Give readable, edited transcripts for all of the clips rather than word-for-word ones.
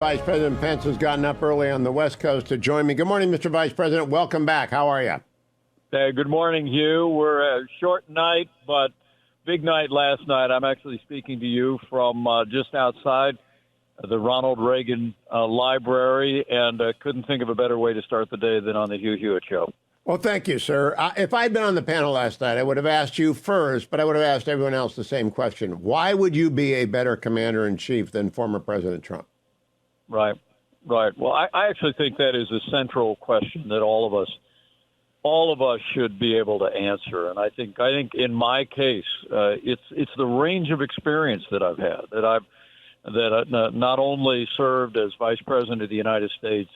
Vice President Pence has gotten up early on the West Coast to join me. Good morning, Mr. Vice President. Welcome back. How are you? Hey, good morning, Hugh. We're a short night, but big night last night. I'm actually speaking to you from just outside the Ronald Reagan Library, and couldn't think of a better way to start the day than on the Hugh Hewitt Show. Well, thank you, sir. If I'd been on the panel last night, I would have asked you first, but I would have asked everyone else the same question. Why would you be a better commander-in-chief than former President Trump? Right. Well, I actually think that is a central question that all of us should be able to answer. And I think in my case, it's the range of experience that I've had, that I not only served as Vice President of the United States,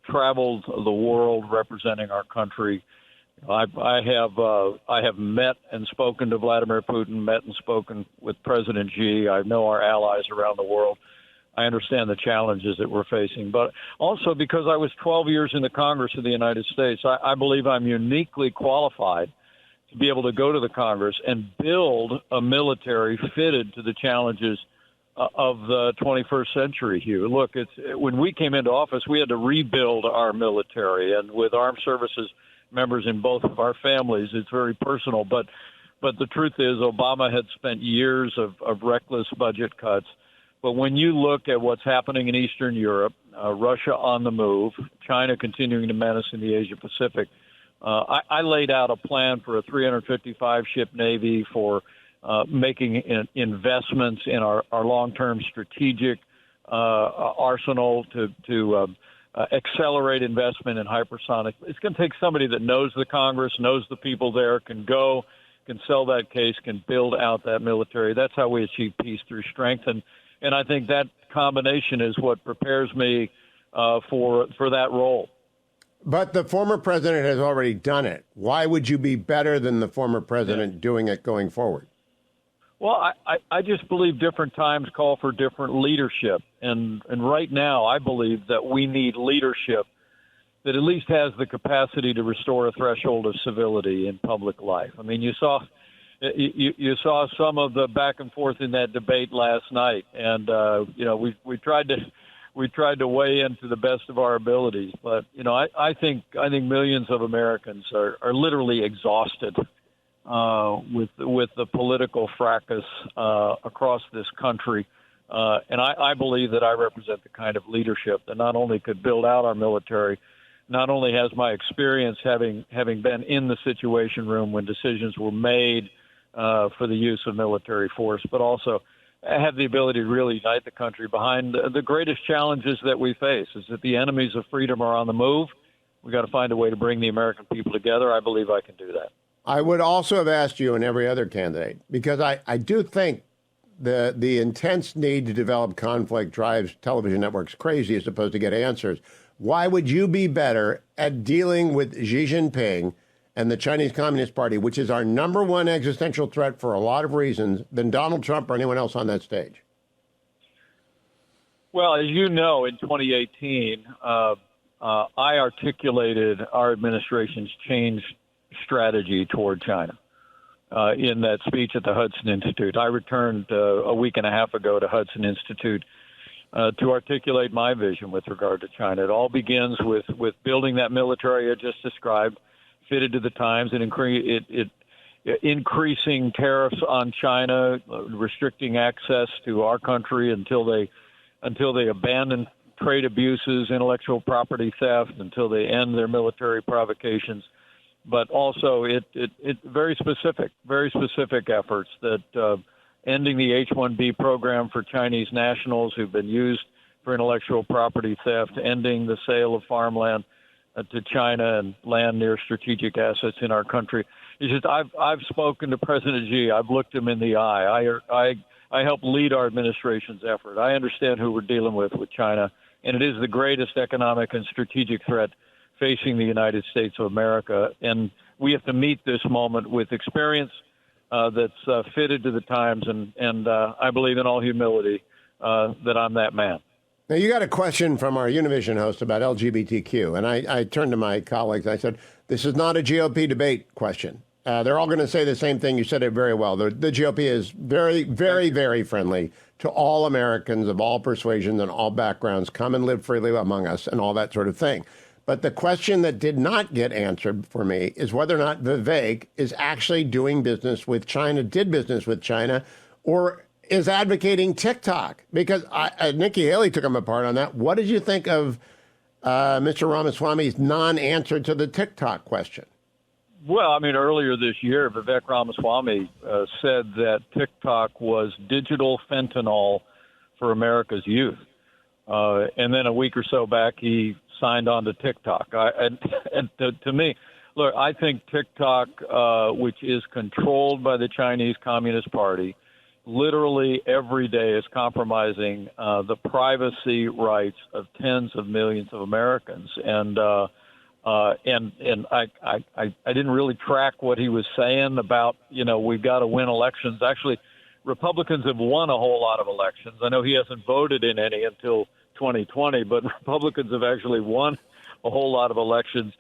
traveled the world representing our country. I have met and spoken to Vladimir Putin, met and spoken with President Xi. I know our allies around the world. I understand the challenges that we're facing, but also because I was 12 years in the Congress of the United States, I believe I'm uniquely qualified to be able to go to the Congress and build a military fitted to the challenges of the 21st century, Hugh. Look, when we came into office, we had to rebuild our military, and with armed services members in both of our families, it's very personal. But the truth is, Obama had spent years of reckless budget cuts. But when you look at what's happening in Eastern Europe, Russia on the move, China continuing to menace in the Asia Pacific, I laid out a plan for a 355-ship Navy, for making investments in our long-term strategic arsenal to accelerate investment in hypersonic. It's going to take somebody that knows the Congress, knows the people there, can sell that case, can build out that military. That's how we achieve peace through strength. And I think that combination is what prepares me for that role. But the former president has already done it. Why would you be better than the former president doing it going forward? Well, I just believe different times call for different leadership. And right now, I believe that we need leadership that at least has the capacity to restore a threshold of civility in public life. I mean, you saw some of the back and forth in that debate last night, and we tried to weigh in to the best of our abilities. But I think millions of Americans are literally exhausted with the political fracas across this country, and I believe that I represent the kind of leadership that not only could build out our military, not only has my experience having been in the Situation Room when decisions were made for the use of military force, but also have the ability to really unite the country behind the greatest challenges that we face, is that the enemies of freedom are on the move. We got to find a way to bring the American people together. I believe I can do that. I would also have asked you and every other candidate, because I do think the intense need to develop conflict drives television networks crazy as opposed to get answers. Why would you be better at dealing with Xi Jinping and the Chinese Communist Party, which is our number one existential threat for a lot of reasons, than Donald Trump or anyone else on that stage? Well, as you know, in 2018, I articulated our administration's change strategy toward China in that speech at the Hudson Institute. I returned a week and a half ago to Hudson Institute to articulate my vision with regard to China. It all begins with building that military I just described, fitted to the times, and increasing tariffs on China, restricting access to our country until they abandon trade abuses, intellectual property theft, until they end their military provocations. But also it very specific efforts that ending the H-1B program for Chinese nationals who've been used for intellectual property theft, ending the sale of farmland to China and land near strategic assets in our country. It's just I've spoken to President Xi. I've looked him in the eye. I help lead our administration's effort. I understand who we're dealing with China, and it is the greatest economic and strategic threat facing the United States of America. And we have to meet this moment with experience that's fitted to the times. And I believe in all humility that I'm that man. Now, you got a question from our Univision host about LGBTQ, and I turned to my colleagues. I said, this is not a GOP debate question. They're all going to say the same thing. You said it very well. The GOP is very, very, very friendly to all Americans of all persuasions and all backgrounds, come and live freely among us and all that sort of thing. But the question that did not get answered for me is whether or not Vivek is actually doing business with China, did business with China, or is advocating TikTok. Because Nikki Haley took him apart on that. What did you think of Mr. Ramaswamy's non-answer to the TikTok question? Well, I mean, earlier this year, Vivek Ramaswamy said that TikTok was digital fentanyl for America's youth. And then a week or so back, he signed on to TikTok. To me, look, I think TikTok, which is controlled by the Chinese Communist Party, literally every day is compromising the privacy rights of tens of millions of Americans. And I didn't really track what he was saying about, we've got to win elections. Actually, Republicans have won a whole lot of elections. I know he hasn't voted in any until 2020, but Republicans have actually won a whole lot of elections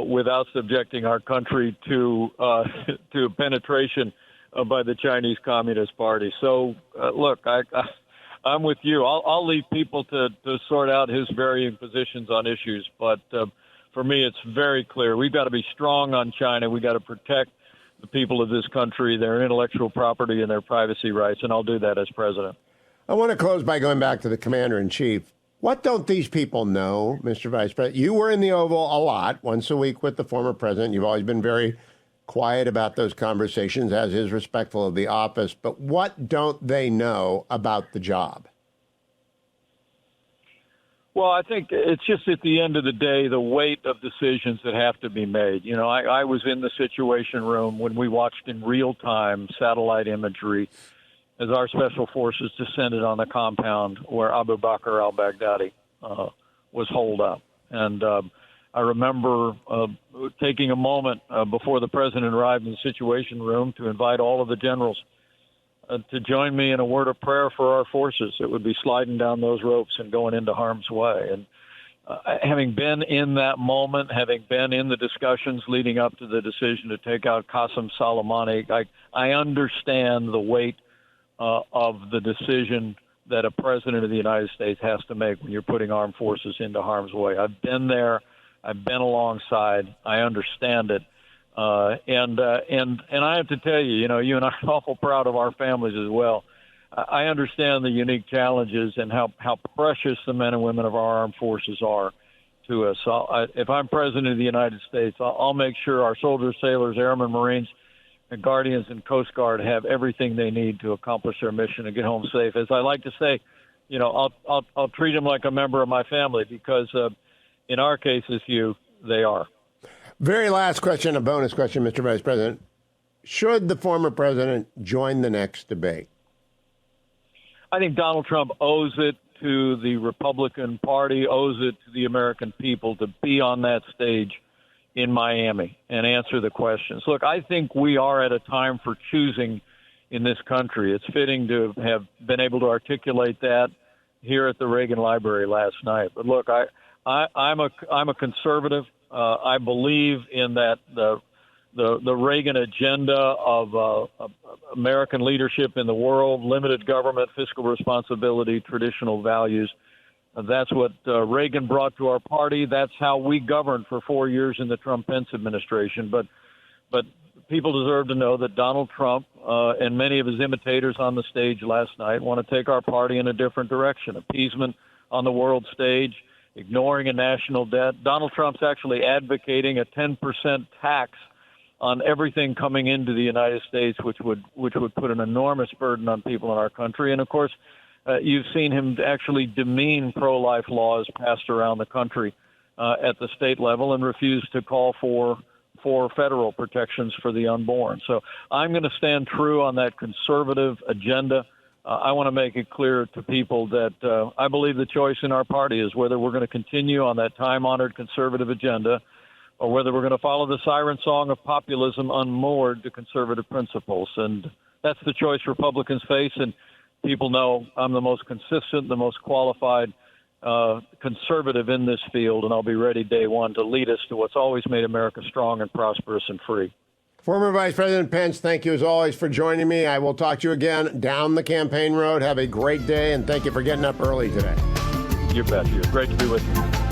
without subjecting our country to penetration by the Chinese Communist Party. So, look, I'm with you. I'll leave people to sort out his varying positions on issues, but for me, it's very clear. We've got to be strong on China. We've got to protect the people of this country, their intellectual property and their privacy rights, and I'll do that as president. I want to close by going back to the commander-in-chief. What don't these people know, Mr. Vice President? You were in the Oval a lot, once a week with the former president. You've always been very quiet about those conversations, as is respectful of the office. But what don't they know about the job? Well, I think it's just at the end of the day, the weight of decisions that have to be made. I was in the Situation Room when we watched in real time satellite imagery as our special forces descended on the compound where Abu Bakr al-Baghdadi was holed up. And I remember taking a moment before the president arrived in the Situation Room to invite all of the generals to join me in a word of prayer for our forces. It would be sliding down those ropes and going into harm's way. And having been in that moment, having been in the discussions leading up to the decision to take out Qasem Soleimani, I understand the weight of the decision that a president of the United States has to make when you're putting armed forces into harm's way. I've been there. I've been alongside. I understand it. And I have to tell you, you and I are awful proud of our families as well. I understand the unique challenges and how precious the men and women of our armed forces are to us. If I'm president of the United States, I'll make sure our soldiers, sailors, airmen, Marines, and Guardians and Coast Guard have everything they need to accomplish their mission and get home safe. As I like to say, I'll treat them like a member of my family because in our cases, Hugh, they are. Very last question, a bonus question, Mr. Vice President. Should the former president join the next debate? I think Donald Trump owes it to the Republican Party, owes it to the American people to be on that stage in Miami and answer the questions. Look, I think we are at a time for choosing in this country. It's fitting to have been able to articulate that here at the Reagan Library last night. But look, I'm a conservative. I believe in that the Reagan agenda of American leadership in the world, limited government, fiscal responsibility, traditional values. That's what Reagan brought to our party. That's how we governed for 4 years in the Trump-Pence administration. But people deserve to know that Donald Trump and many of his imitators on the stage last night want to take our party in a different direction. Appeasement on the world stage, ignoring a national debt. Donald Trump's actually advocating a 10% tax on everything coming into the United States, which would put an enormous burden on people in our country. And, of course, you've seen him actually demean pro-life laws passed around the country at the state level and refuse to call for federal protections for the unborn. So I'm going to stand true on that conservative agenda. I want to make it clear to people that I believe the choice in our party is whether we're going to continue on that time-honored conservative agenda or whether we're going to follow the siren song of populism unmoored to conservative principles. And that's the choice Republicans face, and people know I'm the most consistent, the most qualified conservative in this field, and I'll be ready day one to lead us to what's always made America strong and prosperous and free. Former Vice President Pence, thank you as always for joining me. I will talk to you again down the campaign road. Have a great day, and thank you for getting up early today. You bet. Great to be with you.